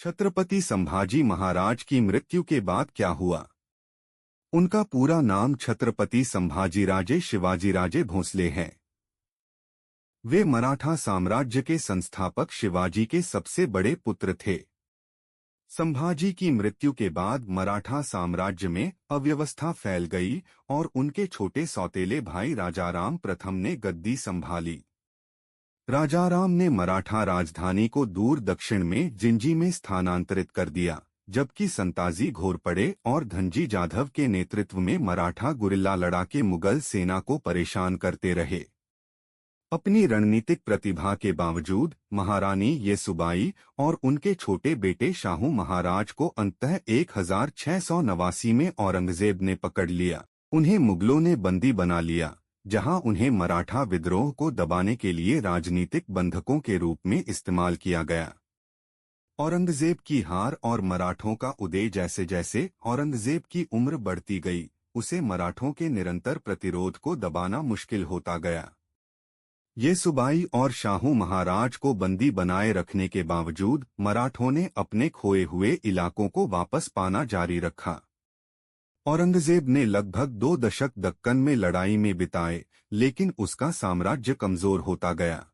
छत्रपति संभाजी महाराज की मृत्यु के बाद क्या हुआ? उनका पूरा नाम छत्रपति संभाजीराजे शिवाजीराजे भोसले है। वे मराठा साम्राज्य के संस्थापक शिवाजी के सबसे बड़े पुत्र थे। संभाजी की मृत्यु के बाद मराठा साम्राज्य में अव्यवस्था फैल गई और उनके छोटे सौतेले भाई राजाराम प्रथम ने गद्दी संभाली। राजाराम ने मराठा राजधानी को दूर दक्षिण में जिंजी में स्थानांतरित कर दिया, जबकि संताजी घोरपड़े और धनजी जाधव के नेतृत्व में मराठा गुरिल्ला लड़ाके मुगल सेना को परेशान करते रहे। अपनी रणनीतिक प्रतिभा के बावजूद महारानी येसुबाई और उनके छोटे बेटे शाहू महाराज को अंततः 1689 में औरंगजेब ने पकड़ लिया। उन्हें मुगलों ने बंदी बना लिया, जहां उन्हें मराठा विद्रोह को दबाने के लिए राजनीतिक बंधकों के रूप में इस्तेमाल किया गया। औरंगजेब की हार और मराठों का उदय। जैसे जैसे औरंगजेब की उम्र बढ़ती गई, उसे मराठों के निरंतर प्रतिरोध को दबाना मुश्किल होता गया। येसुबाई और शाहू महाराज को बंदी बनाए रखने के बावजूद मराठों ने अपने खोए हुए इलाकों को वापस पाना जारी रखा। औरंगजेब ने लगभग 2 दशक दक्कन में लड़ाई में बिताए, लेकिन उसका साम्राज्य कमजोर होता गया।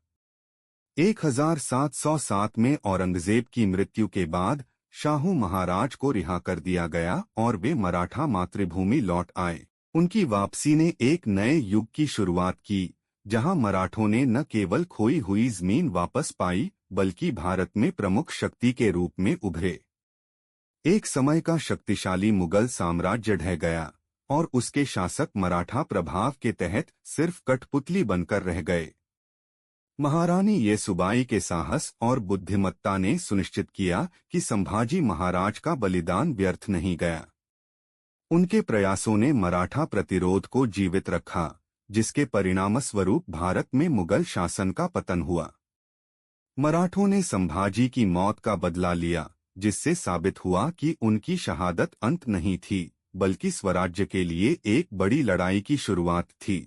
1707 में औरंगजेब की मृत्यु के बाद शाहू महाराज को रिहा कर दिया गया और वे मराठा मातृभूमि लौट आए। उनकी वापसी ने एक नए युग की शुरुआत की, जहां मराठों ने न केवल खोई हुई जमीन वापस पाई, बल्कि भारत में प्रमुख शक्ति के रूप में उभरे। एक समय का शक्तिशाली मुगल साम्राज्य ढह गया और उसके शासक मराठा प्रभाव के तहत सिर्फ कठपुतली बनकर रह गए। महारानी येसुबाई के साहस और बुद्धिमत्ता ने सुनिश्चित किया कि संभाजी महाराज का बलिदान व्यर्थ नहीं गया। उनके प्रयासों ने मराठा प्रतिरोध को जीवित रखा, जिसके परिणामस्वरूप भारत में मुगल शासन का पतन हुआ। मराठों ने संभाजी की मौत का बदला लिया, जिससे साबित हुआ कि उनकी शहादत अंत नहीं थी, बल्कि स्वराज्य के लिए एक बड़ी लड़ाई की शुरुआत थी।